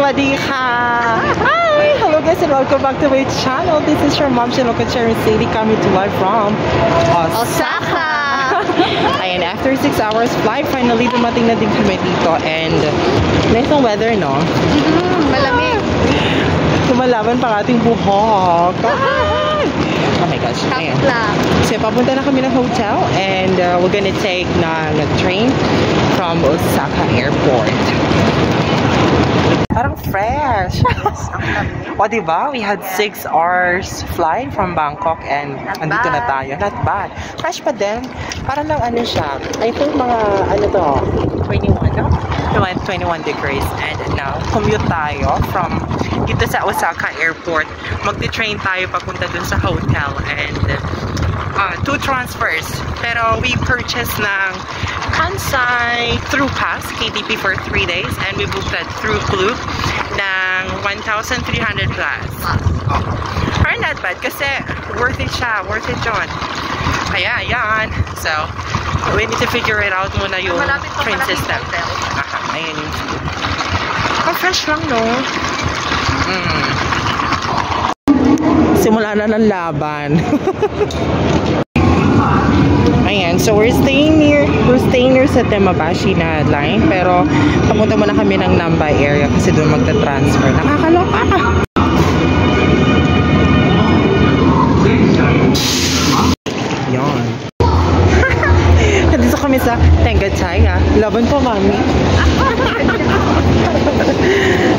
Sawadika! Hi! Hello guys and welcome back to my channel. This is your mom, Shinoka Cherry City, coming to live from Osaka! Ayan, after 6 hours flight, finally dumating na din kami dito and nice ang weather, no? Malamig. Lumalaban pa ating buhok. Oh my gosh. Ayan. So, papunta na kami ng hotel and we're gonna take ng train from Osaka Airport. Parang fresh. O, diba? We had 6 hours flight from Bangkok and andito na tayo. Not bad. Fresh pa din. Parang lang ano siya. I think mga, ano to, 21, no? 21 degrees. And now, commute tayo from dito sa Osaka Airport. Magti-train tayo papunta dun sa hotel and 2 transfers. Pero we purchased ng Kansai through Pass, KTP for 3 days and we booked that through Klook ng 1,300 plus. Oh. Or not bad kasi worth it siya, worth it yun. Kaya yan. So, we need to figure it out muna yung train system. Ayan yung fresh lang, no? Simula na ng laban. Ayan, so we're staying near sa Temabashi na line, pero papunta muna kami ng Namba area kasi doon magta-transfer. Nakakaloka! Yan. Nandito kami sa Tenggachai, ha? Laban po, mami.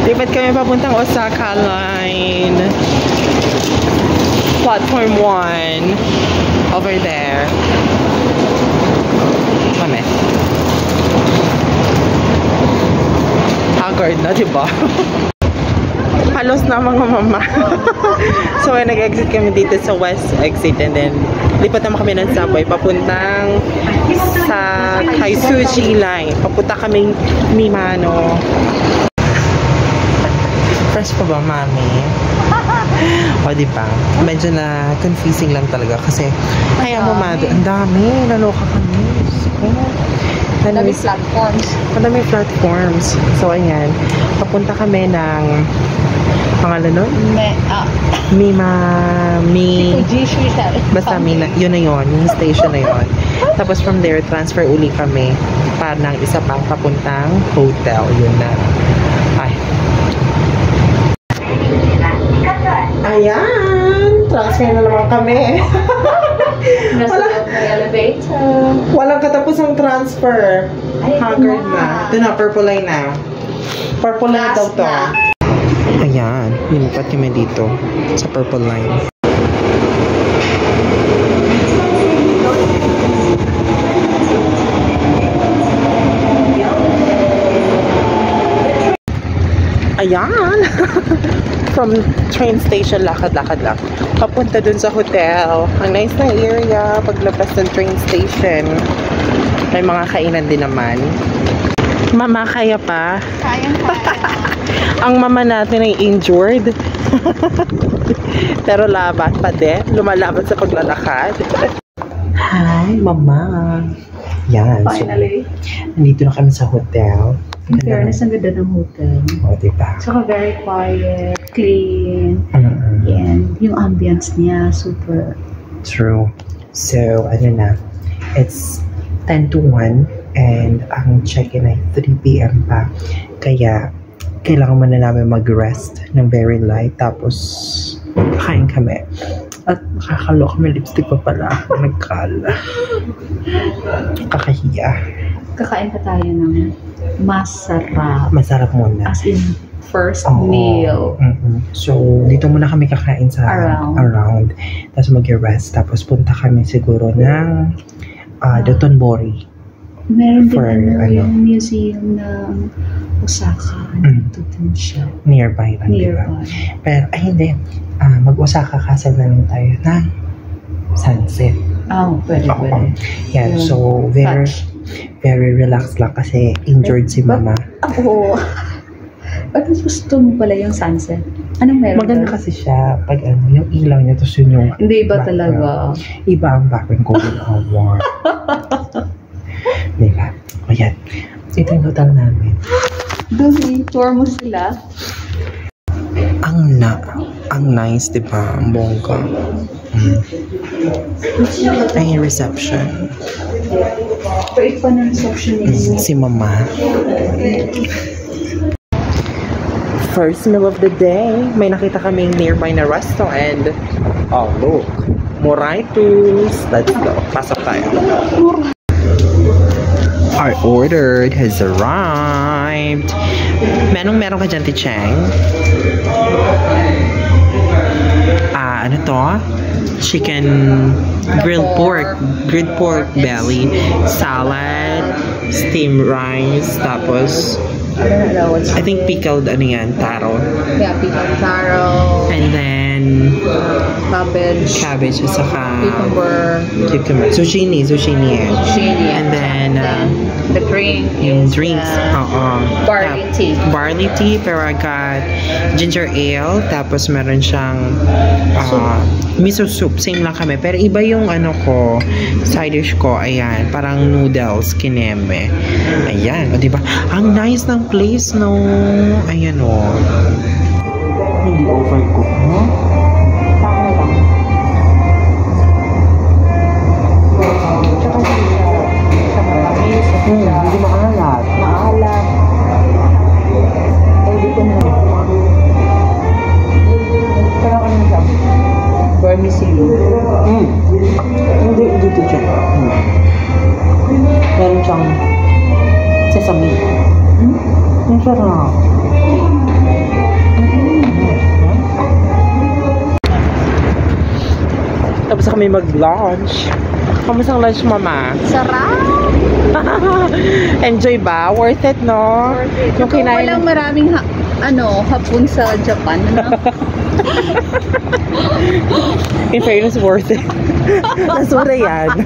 Lipat kami papuntang Osaka line. Platform 1. Over there. Mami. Haggard na, diba? Halos na mga mama. So, nag-exit kami dito sa west exit and then lipat naman kami ng subway papuntang sa Kaisuji line. Papunta kaming Mimano. Fresh pa ba, mami? O, diba? Medyo na confusing lang talaga kasi kaya mo, ang dami. Naloka kami. Madaming platforms. Madaming platforms. So, ayan. Papunta kami ng pangalan nun? Basta yun na yun. Yung station na yun. Tapos from there, transfer uli kami para ng isa pang papuntang hotel. Yun na. Ay. Ayan! Transfer na naman kami. Walang katapusang transfer. Haggard na. Ito na, purple line na. Purple line daw to. Ayan, linipat kami dito sa purple line. Ayan! From train station, lakad-lakad lang. Papunta dun sa hotel. Ang nice na area paglabas ng train station. May mga kainan din naman. Mama, kaya pa? Kaya. Ang mama natin ay injured. Pero laban pa din. Lumalaban sa paglalakad. Hi, mama. Yan. Finally. So, nandito na kami sa hotel. In fairness, ang ganda ng hotel. O, diba? Saka very quiet, clean, and yung ambience niya, super. True. So, ano na, it's 10 to 1 and ang check-in ay 3 p.m. pa. Kaya, kailangan muna namin mag-rest ng very light. Tapos, kain kami. At nakakaloka, may lipstick pa pala ako. Nagkala. Kakahiya. Kakain pa tayo ng masarap. Masarap muna. As in, first meal. So, dito muna kami kakain sa around. Tapos mag-rest. Tapos punta kami siguro ng Dotonbori. Meron din yung museum ng Osaka. Doon siya. Nearby lang, diba? Pero, ay hindi. Mag-Osaka Castle na lang tayo ng sunset. Pwede. Yan, so very relaxed lang kasi injured si mama. Ba't mas gusto mo pala yung sunset? Anong meron? Maganda kasi siya pag yung ilaw niya, tapos yun yung hindi iba talaga. Iba ang background ko with our war. Diba? O yan. Ito yung hotel namin. Doon, tour mo sila. Ang nice, diba? Ang bongga. Ay, reception. Wait pa ng reception niyo. Si Mama. First meal of the day. May nakita kaming nearby na resto and oh, look. Moraitos. Let's go. Pasok tayo. Our ordered has arrived. Meron ka dyan, Ticheng? Ano to? Chicken grilled pork belly, salad, steamed rice, tapos I think pickled taro. Yeah, pickled taro. And then cabbage at saka cucumber. Zucchini yan. And then the drink yung is drinks. Barley tea, pero I got ginger ale, tapos meron siyang miso soup. Same lang kami. Pero iba yung side dish ko. Ayan, parang noodles, kinembe. Ayan, o diba? Ang nice ng place, no? Ayan, o. Hindi overcook, no? Tama lang. Tsaka siya matamis. Hindi maalat. Maalat. Hindi ko na. Parang ano siya? Vermicelli. Hindi dito siya. Meron siyang sesame. Ang sarap. Tapos kami mag-lunch. Kamusta ang lunch, Mama? Sarap! Enjoy ba? Worth it, no? Worth it. Yung kinain... Walang maraming hapon sa Japan, no? In fairness, worth it. Nasura yan.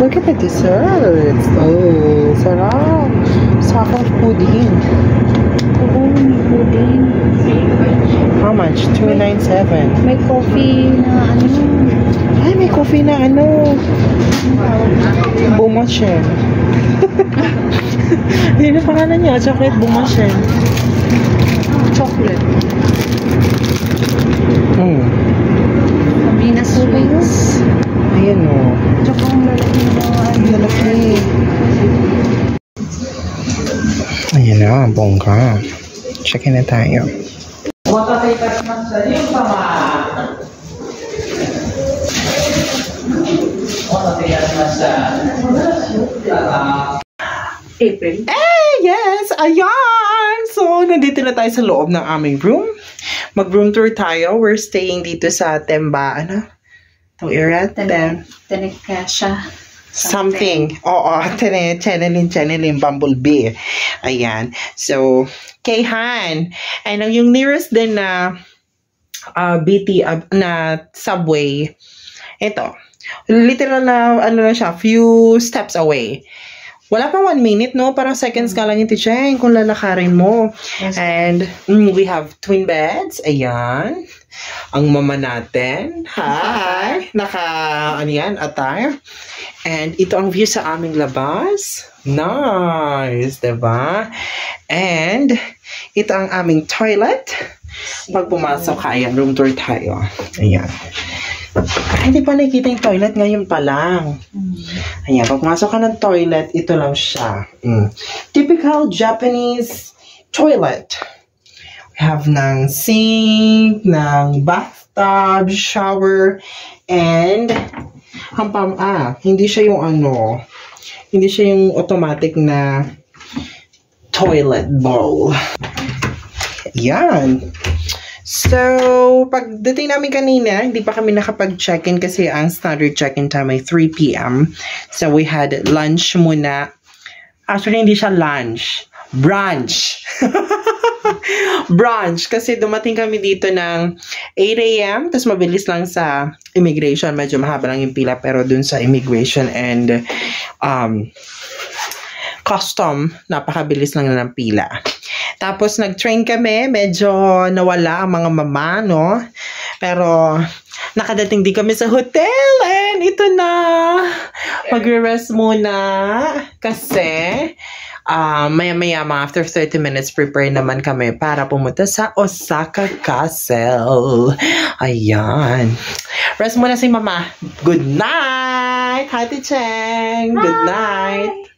Look at the desserts. Oh, sarap. Sakang pudding. Oo, may pudding. How much? $297. May coffee na Ay, may coffee na Bumashen. Hindi na pangalan niya. Chocolate Bumashen. Chocolate. Pamina sweets. Ayan o. Tsaka ang lalaki na Lalaki. Ayan na, bongga. Check in na tayo. April. Yes! Ayan! So, nandito na tayo sa loob ng aming room. Mag-room tour tayo. We're staying dito sa Temba, itong area? Tenekasha. Something. Oo, channeling bumblebee. Ayan. So, Kayhan. And yung nearest din na BT na subway, ito. Literal na, na siya, few steps away. Wala pang 1 minute, no? Parang seconds ka lang yung Ticheng kung lalakarin mo. Yes. And we have twin beds. Ayan. Ang mama natin. Hi! Attire. And ito ang view sa aming labas. Nice! Diba? And ito ang aming toilet. Pag pumasok ka, ayan, room tour tayo. Ayan. Ay, hindi pa nakikita yung toilet ngayon pa lang. Ayan, pag pumasok ka ng toilet, ito lang siya. Typical Japanese toilet. We have ng sink, ng bathtub, shower, and hindi siya yung hindi siya yung automatic na toilet bowl. Yan. So, pagdating namin kanina, hindi pa kami nakapag-check-in kasi ang standard check-in time ay 3 p.m. So, we had lunch muna. Actually, hindi siya lunch. Brunch. Brunch. Kasi dumating kami dito ng 8 a.m. Tapos mabilis lang sa immigration. Medyo mahaba lang yung pila. Pero dun sa immigration and custom, napakabilis lang na ng pila. Tapos nag-train kami, medyo nawala ang mga mama, no? Pero nakadating din kami sa hotel and ito na. Magre-rest muna. Kasi, maya-maya mga after 30 minutes, prepare naman kami para pumunta sa Osaka Castle. Ayan. Rest muna si Mama. Good night, Hati Cheng. Good night.